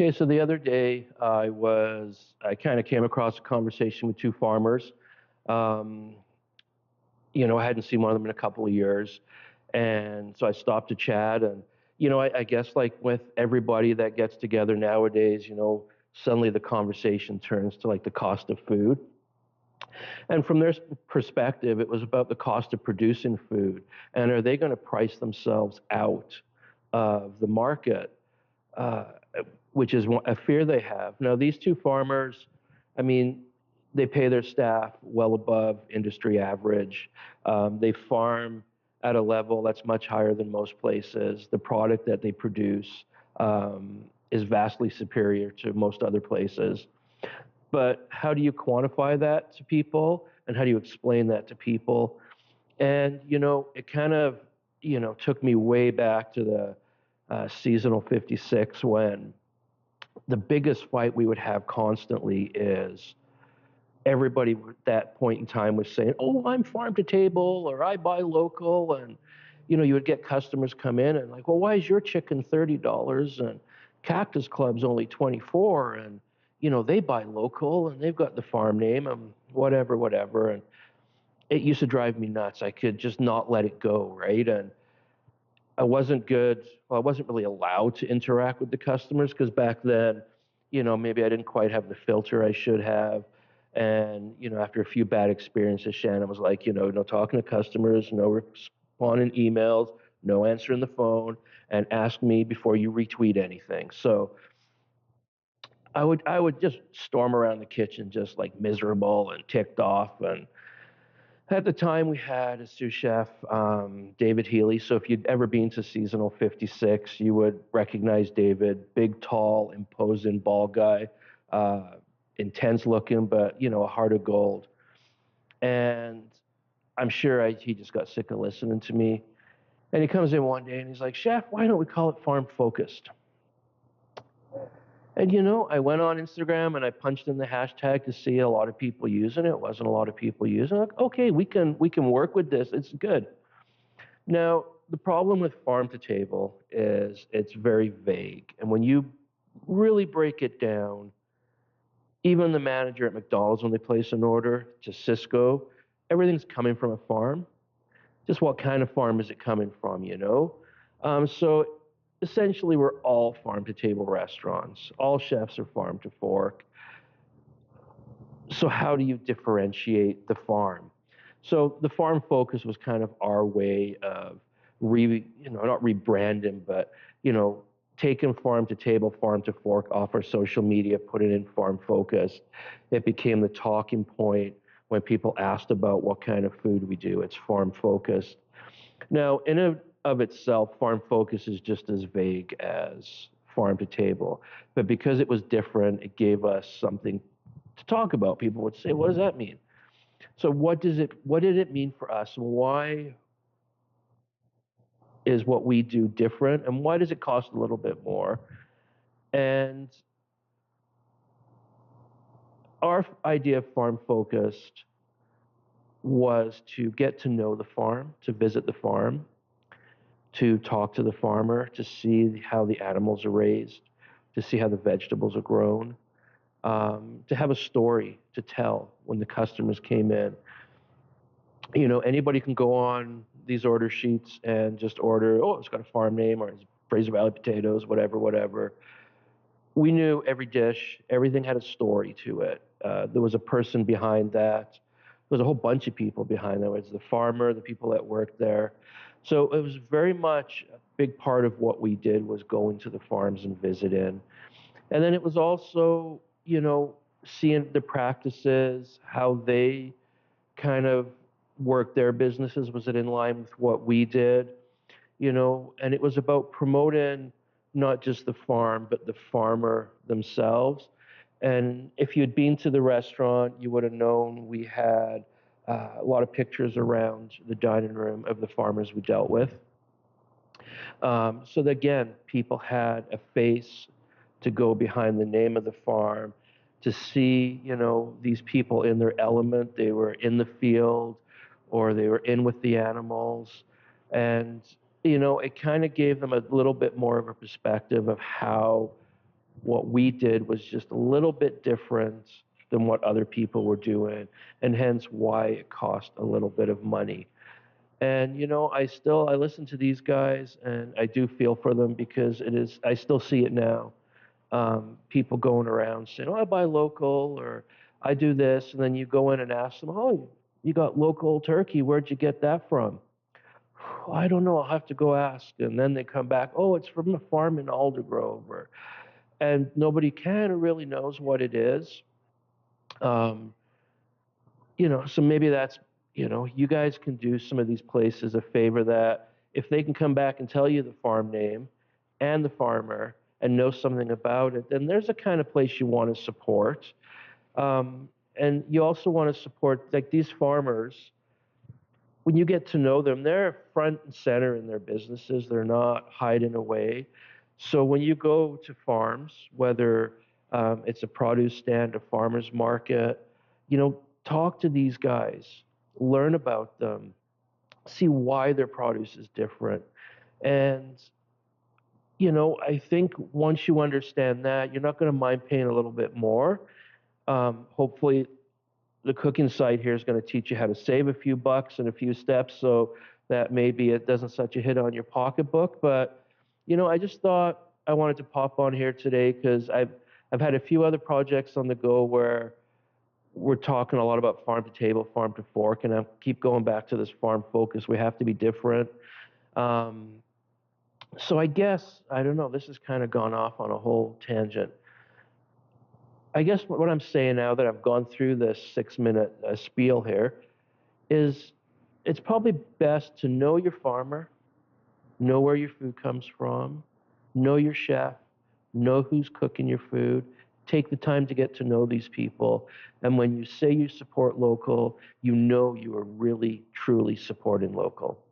Okay, so the other day I kind of came across a conversation with two farmers. Um, I hadn't seen one of them in a couple of years. And so I stopped to chat. And, I guess like with everybody that gets together nowadays, suddenly the conversation turns to like the cost of food. And from their perspective, it was about the cost of producing food. And are they going to price themselves out of the market? uh, which is a fear they have. Now, these two farmers, I mean, they pay their staff well above industry average. They farm at a level that's much higher than most places. The product that they produce is vastly superior to most other places. But how do you quantify that to people? And how do you explain that to people? And, it kind of, took me way back to the seasonal 56 when the biggest fight we would have constantly is everybody at that point in time was saying, "Oh, I'm farm to table," or "I buy local," and you would get customers come in and like, "Well, why is your chicken $30 and Cactus Club's only 24?" And they buy local and they've got the farm name and whatever, whatever. And it used to drive me nuts. I could just not let it go, right? And I wasn't good. Well, I wasn't really allowed to interact with the customers because back then, maybe I didn't quite have the filter I should have. And, after a few bad experiences, Shannon was like, no talking to customers, no responding emails, no answering the phone, and ask me before you retweet anything. So I would just storm around the kitchen just like miserable and ticked off. And at the time, we had a sous chef, David Healy. So if you'd ever been to Seasonal 56, you would recognize David. Big, tall, imposing, bald guy, uh, intense looking, but a heart of gold. And I'm sure he just got sick of listening to me. And he comes in one day and he's like, "Chef, why don't we call it farm focused?" And I went on Instagram and I punched in the hashtag to see a lot of people using it. It wasn't a lot of people using it. Like, okay, we can work with this. It's good. Now, the problem with farm to table is it's very vague. And when you really break it down, even the manager at McDonald's, when they place an order to Cisco, everything's coming from a farm. Just what kind of farm is it coming from? So essentially, we're all farm to table restaurants. All chefs are farm to fork. So how do you differentiate the farm? So the farm focus was kind of our way of not rebranding, but taking farm to table, farm to fork off our social media, put it in farm focused. It became the talking point when people asked about what kind of food we do. It's farm focused. Now, in and of itself, farm focus is just as vague as farm to table, but because it was different, it gave us something to talk about. People would say, "What does that mean?" So, what did it mean for us, and why is what we do different, and why does it cost a little bit more? And our idea of farm focused was to get to know the farm, to visit the farm, to talk to the farmer, to see how the animals are raised, to see how the vegetables are grown, to have a story to tell when the customers came in. Anybody can go on these order sheets and just order, oh, it's got a farm name or it's Fraser Valley potatoes, whatever, whatever. We knew every dish, everything had a story to it. There was a person behind that. There was a whole bunch of people behind that. It was the farmer, the people that worked there. So it was very much a big part of what we did was going to the farms and visiting. And then it was also, seeing the practices, how they kind of worked their businesses. Was it in line with what we did? And it was about promoting not just the farm, but the farmer themselves. And if you'd been to the restaurant, you would have known we had a lot of pictures around the dining room of the farmers we dealt with. So that, again, people had a face to go behind the name of the farm, to see, these people in their element. They were in the field or they were in with the animals. And, it kind of gave them a little bit more of a perspective of how what we did was just a little bit different than what other people were doing, and hence why it cost a little bit of money. And I listen to these guys, and I do feel for them because I still see it now. People going around saying, "Oh, I buy local," or "I do this," and then you go in and ask them, "Oh, you got local turkey? Where'd you get that from?" "I don't know. I'll have to go ask." And then they come back, "Oh, it's from a farm in Aldergrove," and nobody kind of really knows what it is. Um, so maybe that's, you guys can do some of these places a favor that if they can come back and tell you the farm name and the farmer and know something about it, then there's a kind of place you want to support. Um, and you also want to support like these farmers. When you get to know them, they're front and center in their businesses. They're not hiding away. So when you go to farms, whether it's a produce stand, a farmer's market, talk to these guys, learn about them, see why their produce is different. And, I think once you understand that, you're not going to mind paying a little bit more. Hopefully, the cooking site here is going to teach you how to save a few bucks in a few steps so that maybe it doesn't such a hit on your pocketbook. But, I just thought I wanted to pop on here today because I've had a few other projects on the go where we're talking a lot about farm to table, farm to fork, and I keep going back to this farm focus. We have to be different. Um, so I guess, I don't know, this has kind of gone off on a whole tangent. I guess what I'm saying now that I've gone through this 6 minute spiel here is it's probably best to know your farmer, know where your food comes from, know your chef, know who's cooking your food, take the time to get to know these people. And when you say you support local, you know you are really, truly supporting local.